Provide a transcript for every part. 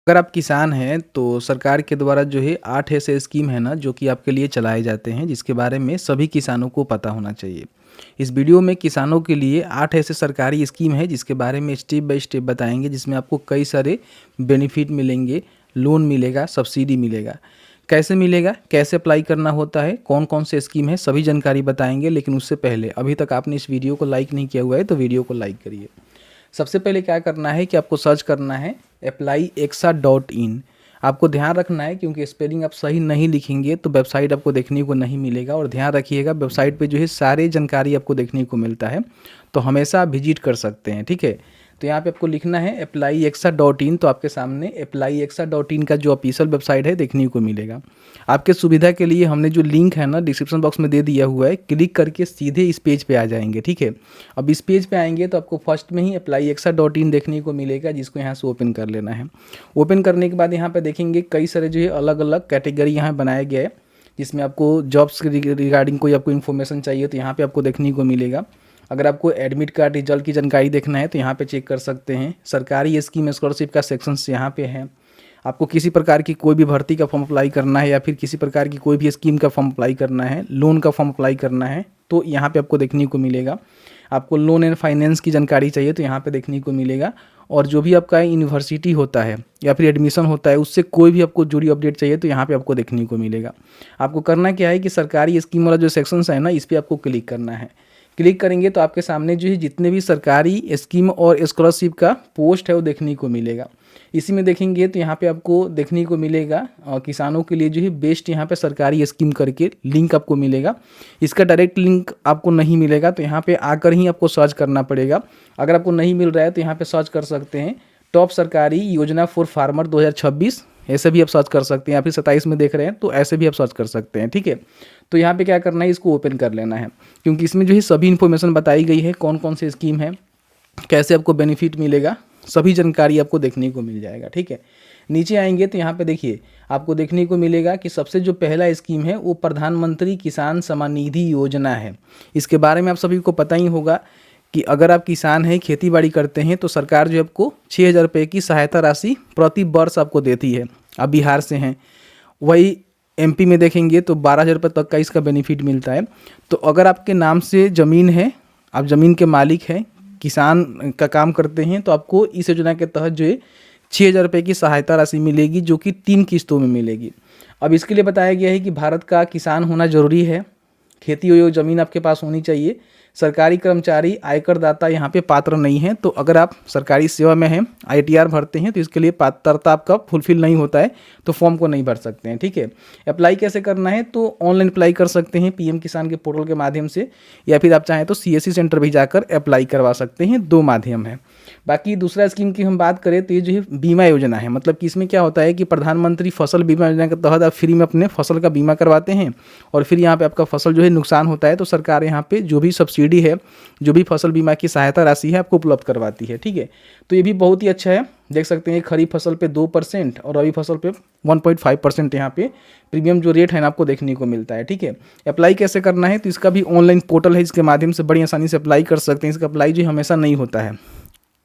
अगर आप किसान हैं तो सरकार के द्वारा जो है 8 ऐसे स्कीम है ना जो कि आपके लिए चलाए जाते हैं, जिसके बारे में सभी किसानों को पता होना चाहिए। इस वीडियो में किसानों के लिए 8 ऐसे सरकारी स्कीम है जिसके बारे में स्टेप बाय स्टेप बताएंगे, जिसमें आपको कई सारे बेनिफिट मिलेंगे, लोन मिलेगा, सब्सिडी मिलेगा। कैसे मिलेगा, कैसे अप्लाई करना होता है, कौन कौन से स्कीम है, सभी जानकारी बताएंगे। लेकिन उससे पहले अभी तक आपने इस वीडियो को लाइक नहीं किया हुआ है तो वीडियो को लाइक करिए। सबसे पहले क्या करना है कि आपको सर्च करना है apply.exa.in। आपको ध्यान रखना है क्योंकि स्पेलिंग आप सही नहीं लिखेंगे तो वेबसाइट आपको देखने को नहीं मिलेगा। और ध्यान रखिएगा, वेबसाइट पे जो है सारे जानकारी आपको देखने को मिलता है, तो हमेशा आप विजिट कर सकते हैं, ठीक है। तो यहाँ पे आपको लिखना है apply.exa.in, तो आपके सामने apply.exa.in का जो ऑफिशियल वेबसाइट है देखने को मिलेगा। आपके सुविधा के लिए हमने जो लिंक है ना डिस्क्रिप्शन बॉक्स में दे दिया हुआ है, क्लिक करके सीधे इस पेज पे आ जाएंगे, ठीक है। अब इस पेज पे आएंगे तो आपको फर्स्ट में ही apply.exa.in देखने को मिलेगा, जिसको यहाँ से ओपन कर लेना है। ओपन करने के बाद यहाँ पे देखेंगे कई सारे जो है अलग अलग कैटेगरी यहाँ बनाया गया है, जिसमें आपको जॉब्स के रिगार्डिंग कोई आपको इन्फॉर्मेशन चाहिए तो यहाँ पे आपको देखने को मिलेगा। अगर आपको एडमिट कार्ड रिजल्ट की जानकारी देखना है तो यहाँ पे चेक कर सकते हैं। सरकारी स्कीम स्कॉलरशिप का सेक्शंस यहाँ पे है। आपको किसी प्रकार की कोई भी भर्ती का फॉर्म अप्लाई करना है या फिर किसी प्रकार की कोई भी स्कीम का फॉर्म अप्लाई करना है, लोन का फॉर्म अप्लाई करना है तो यहाँ पे आपको देखने को मिलेगा। आपको लोन एंड फाइनेंस की जानकारी चाहिए तो यहाँ पे देखने को मिलेगा। और जो भी आपका यूनिवर्सिटी होता है या फिर एडमिशन होता है उससे कोई भी आपको जुड़ी अपडेट चाहिए तो यहाँ पे आपको देखने को मिलेगा। आपको करना क्या है कि सरकारी स्कीम वाला जो सेक्शंस है ना, इस पर आपको क्लिक करना है। क्लिक करेंगे तो आपके सामने जो है जितने भी सरकारी स्कीम और स्कॉलरशिप का पोस्ट है वो देखने को मिलेगा। इसी में देखेंगे तो यहाँ पे आपको देखने को मिलेगा किसानों के लिए जो है बेस्ट यहाँ पे सरकारी स्कीम करके लिंक आपको मिलेगा। इसका डायरेक्ट लिंक आपको नहीं मिलेगा, तो यहाँ पे आकर ही आपको सर्च करना पड़ेगा। अगर आपको नहीं मिल रहा है तो यहाँ पे सर्च कर सकते हैं टॉप सरकारी योजना फॉर फार्मर 2026, ऐसे भी आप सर्च कर सकते हैं। या फिर 27 में देख रहे हैं तो ऐसे भी आप सर्च कर सकते हैं, ठीक है। तो यहाँ पे क्या करना है, इसको ओपन कर लेना है क्योंकि इसमें जो है सभी इन्फॉर्मेशन बताई गई है, कौन कौन सी स्कीम है, कैसे आपको बेनिफिट मिलेगा, सभी जानकारी आपको देखने को मिल जाएगा, ठीक है। नीचे आएंगे तो यहाँ पे देखिए आपको देखने को मिलेगा कि सबसे जो पहला स्कीम है वो प्रधानमंत्री किसान सम्मान निधि योजना है। इसके बारे में आप सभी को पता ही होगा कि अगर आप किसान हैं, खेती बाड़ी करते हैं तो सरकार जो आपको 6,000 रुपये की सहायता राशि प्रति वर्ष आपको देती है। आप बिहार से हैं, वही एमपी में देखेंगे तो 12,000 रुपये तक का इसका बेनिफिट मिलता है। तो अगर आपके नाम से ज़मीन है, आप ज़मीन के मालिक हैं, किसान का काम करते हैं, तो आपको इस योजना के तहत जो है 6,000 रुपये की सहायता राशि मिलेगी, जो कि 3 किस्तों में मिलेगी। अब इसके लिए बताया गया है कि भारत का किसान होना ज़रूरी है, खेती योग्य ज़मीन आपके पास होनी चाहिए, सरकारी कर्मचारी आयकर दाता यहाँ पे पात्र नहीं है। तो अगर आप सरकारी सेवा में हैं, आईटीआर भरते हैं तो इसके लिए पात्रता आपका फुलफिल नहीं होता है, तो फॉर्म को नहीं भर सकते हैं, ठीक है। अप्लाई कैसे करना है, तो ऑनलाइन अप्लाई कर सकते हैं पीएम किसान के पोर्टल के माध्यम से, या फिर आप चाहें तो सीएससी सेंटर भी जाकर अप्लाई करवा सकते हैं। 2 माध्यम है। बाकी दूसरा स्कीम की हम बात करें तो ये जो है बीमा योजना है। मतलब कि इसमें क्या होता है कि प्रधानमंत्री फसल बीमा योजना के तहत आप फ्री में अपने फसल का बीमा करवाते हैं और फिर यहाँ पे आपका फसल जो है नुकसान होता है तो सरकार यहाँ पे जो भी सब्सिडी है, जो भी फसल बीमा की सहायता राशि है आपको उपलब्ध करवाती है, ठीक है। तो ये भी बहुत ही अच्छा है। देख सकते हैं खरीफ फसल पे 2% और रबी फसल पे 1.5% यहाँ पे प्रीमियम जो रेट है ना आपको देखने को मिलता है, ठीक है। अप्लाई कैसे करना है, तो इसका भी ऑनलाइन पोर्टल है, इसके माध्यम से बड़ी आसानी से अप्लाई कर सकते हैं। इसका अप्लाई जो हमेशा नहीं होता है,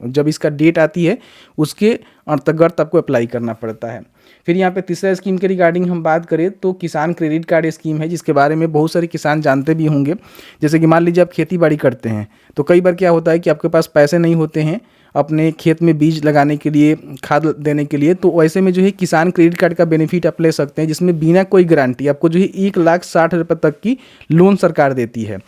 जब इसका डेट आती है उसके अंतर्गत आपको अप्लाई करना पड़ता है। फिर यहाँ पे तीसरा स्कीम के रिगार्डिंग हम बात करें तो किसान क्रेडिट कार्ड स्कीम है, जिसके बारे में बहुत सारे किसान जानते भी होंगे। जैसे कि मान लीजिए आप खेती बाड़ी करते हैं तो कई बार क्या होता है कि आपके पास पैसे नहीं होते हैं अपने खेत में बीज लगाने के लिए, खाद देने के लिए, तो ऐसे में जो है किसान क्रेडिट कार्ड का बेनिफिट आप ले सकते हैं, जिसमें बिना कोई गारंटी आपको जो है 1,60,000 रुपये तक की लोन सरकार देती है।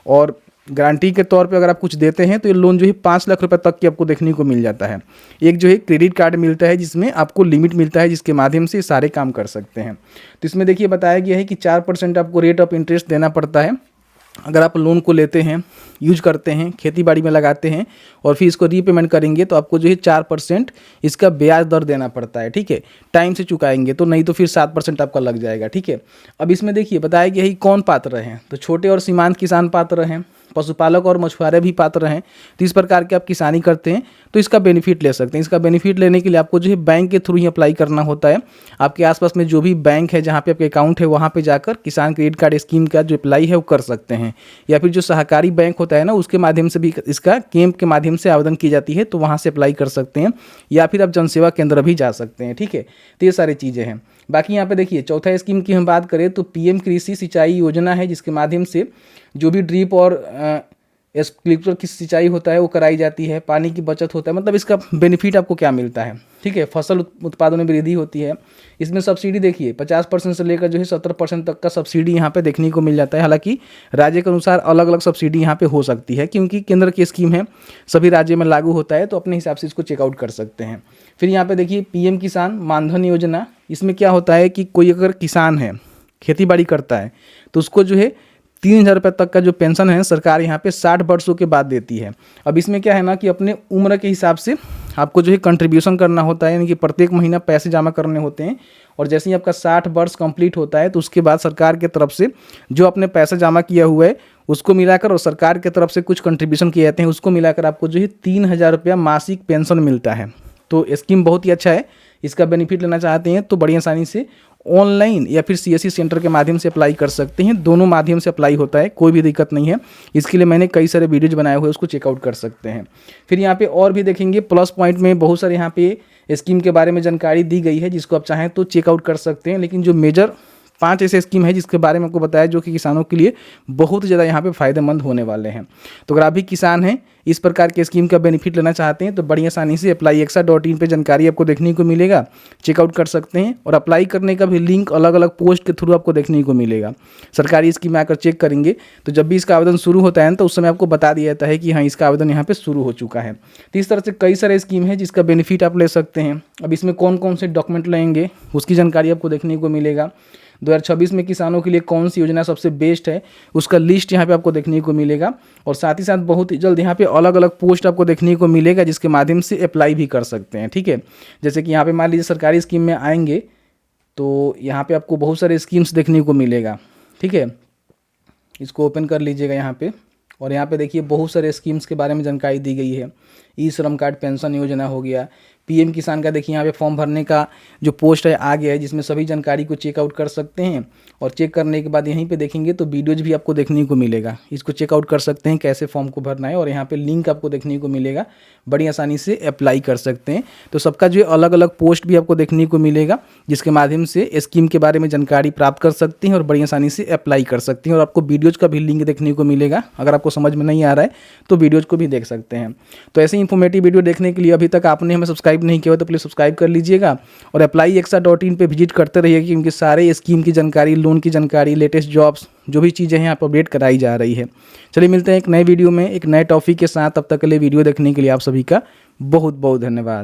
और गारंटी के तौर पे अगर आप कुछ देते हैं तो ये लोन जो है 5 लाख रुपए तक की आपको देखने को मिल जाता है। एक जो है क्रेडिट कार्ड मिलता है जिसमें आपको लिमिट मिलता है, जिसके माध्यम से सारे काम कर सकते हैं। तो इसमें देखिए बताया गया है कि 4% आपको रेट ऑफ इंटरेस्ट देना पड़ता है अगर आप लोन को लेते हैं, यूज करते हैं, खेती बाड़ी में लगाते हैं और फिर इसको रीपेमेंट करेंगे तो आपको जो है 4% इसका ब्याज दर देना पड़ता है, ठीक है। टाइम से चुकाएंगे तो, नहीं तो फिर 7% आपका लग जाएगा, ठीक है। अब इसमें देखिए बताया गया है कौन पात्र हैं, तो छोटे और सीमांत किसान पात्र हैं, पशुपालक और मछुआरे भी पात्र हैं, तो इस प्रकार के आप किसानी करते हैं तो इसका बेनिफिट ले सकते हैं। इसका बेनिफिट लेने के लिए आपको जो है बैंक के थ्रू ही अप्लाई करना होता है। आपके आसपास में जो भी बैंक है जहाँ पे आपका अकाउंट है वहाँ पे जाकर किसान क्रेडिट कार्ड स्कीम का जो अप्लाई है वो कर सकते हैं, या फिर जो सहकारी बैंक होता है ना उसके माध्यम से भी इसका कैंप के माध्यम से आवेदन की जाती है, तो वहाँ से अप्लाई कर सकते हैं, या फिर आप जनसेवा केंद्र भी जा सकते हैं। ठीक है, तो ये सारी चीज़ें हैं। बाकी यहाँ पे देखिए चौथा स्कीम की हम बात करें तो पीएम कृषि सिंचाई योजना है, जिसके माध्यम से जो भी ड्रिप और स्प्रिंकलर की सिंचाई होता है वो कराई जाती है, पानी की बचत होता है। मतलब इसका बेनिफिट आपको क्या मिलता है, ठीक है, फसल उत्पादन में वृद्धि होती है। इसमें सब्सिडी देखिए 50% से लेकर जो है 70% तक का सब्सिडी यहाँ पे देखने को मिल जाता है। हालांकि राज्य के अनुसार अलग अलग सब्सिडी यहाँ पे हो सकती है, क्योंकि केंद्र की स्कीम है, सभी राज्य में लागू होता है, तो अपने हिसाब से इसको चेकआउट कर सकते हैं। फिर यहाँ पे देखिए पीएम किसान मानधन योजना, इसमें क्या होता है कि कोई अगर किसान है, खेती बाड़ी करता है, तो उसको जो है 3,000 रुपये तक का जो पेंशन है सरकार यहाँ पे 60 वर्षों के बाद देती है। अब इसमें क्या है ना कि अपने उम्र के हिसाब से आपको जो है कंट्रीब्यूशन करना होता है, यानी कि प्रत्येक महीना पैसे जमा करने होते हैं, और जैसे ही आपका 60 वर्ष कंप्लीट होता है तो उसके बाद सरकार की तरफ से जो आपने पैसा जमा किया हुआ है उसको मिलाकर और सरकार की तरफ से कुछ कंट्रीब्यूशन किए जाते हैं, उसको मिलाकर आपको जो है 3,000 रुपया मासिक पेंशन मिलता है। तो स्कीम बहुत ही अच्छा है। इसका बेनिफिट लेना चाहते हैं तो बड़ी आसानी से ऑनलाइन या फिर सीएससी सेंटर के माध्यम से अप्लाई कर सकते हैं। दोनों माध्यम से अप्लाई होता है, कोई भी दिक्कत नहीं है। इसके लिए मैंने कई सारे वीडियोज बनाए हुए, उसको चेकआउट कर सकते हैं। फिर यहाँ पे और भी देखेंगे प्लस पॉइंट में बहुत सारे यहाँ पे स्कीम के बारे में जानकारी दी गई है, जिसको आप चाहें तो चेकआउट कर सकते हैं। लेकिन जो मेजर 5 ऐसे स्कीम है जिसके बारे में आपको बताया जो कि किसानों के लिए बहुत ज़्यादा यहाँ पे फ़ायदेमंद होने वाले हैं। तो अगर आप भी किसान हैं, इस प्रकार के स्कीम का बेनिफिट लेना चाहते हैं, तो बड़ी आसानी से apply.exa.in पे जानकारी आपको देखने को मिलेगा, चेकआउट कर सकते हैं। और अप्लाई करने का भी लिंक अलग अलग पोस्ट के थ्रू आपको देखने को मिलेगा। सरकारी स्कीम में आकर चेक करेंगे तो जब भी इसका आवेदन शुरू होता है तो उस समय आपको बता दिया जाता है कि हाँ इसका आवेदन यहाँ पर शुरू हो चुका है। तो इस तरह से कई सारे स्कीम है जिसका बेनिफिट आप ले सकते हैं। अब इसमें कौन कौन से डॉक्यूमेंट लेंगे उसकी जानकारी आपको देखने को मिलेगा। 2026 में किसानों के लिए कौन सी योजना सबसे बेस्ट है उसका लिस्ट यहाँ पे आपको देखने को मिलेगा। और साथ ही साथ बहुत ही जल्द यहाँ पे अलग अलग पोस्ट आपको देखने को मिलेगा, जिसके माध्यम से अप्लाई भी कर सकते हैं। ठीक है, जैसे कि यहाँ पे मान लीजिए सरकारी स्कीम में आएंगे तो यहाँ पे आपको बहुत सारे स्कीम्स देखने को मिलेगा। ठीक है, इसको ओपन कर लीजिएगा यहाँ पे, और यहाँ पे देखिए बहुत सारे स्कीम्स के बारे में जानकारी दी गई है। ई श्रम कार्ड पेंशन योजना हो गया, पीएम किसान का देखिए यहाँ पे फॉर्म भरने का जो पोस्ट है आ गया है, जिसमें सभी जानकारी को चेकआउट कर सकते हैं। और चेक करने के बाद यहीं पे देखेंगे तो वीडियोज भी आपको देखने को मिलेगा, इसको चेकआउट कर सकते हैं कैसे फॉर्म को भरना है, और यहाँ पे लिंक आपको देखने को मिलेगा, बड़ी आसानी से अप्लाई कर सकते हैं। तो सबका जो अलग अलग पोस्ट भी आपको देखने को मिलेगा, जिसके माध्यम से स्कीम के बारे में जानकारी प्राप्त कर सकते हैं और बड़ी आसानी से अप्लाई कर सकते हैं। और आपको वीडियोज़ का भी लिंक देखने को मिलेगा, अगर आपको समझ में नहीं आ रहा है तो वीडियोज़ को भी देख सकते हैं। तो ऐसे इन्फॉर्मेटिव वीडियो देखने के लिए अभी तक आपने हमें सब्सक्राइब नहीं किया तो प्लीज़ सब्सक्राइब कर लीजिएगा, और apply.exa.in पे विजिट करते रहिएगा, क्योंकि सारे स्कीम की जानकारी, लोन की जानकारी, लेटेस्ट जॉब्स जो भी चीज़ें हैं आप अपडेट कराई जा रही है। चलिए मिलते हैं एक नए वीडियो में एक नए टॉपिक के साथ, तब तक के लिए वीडियो देखने के लिए आप सभी का बहुत बहुत धन्यवाद।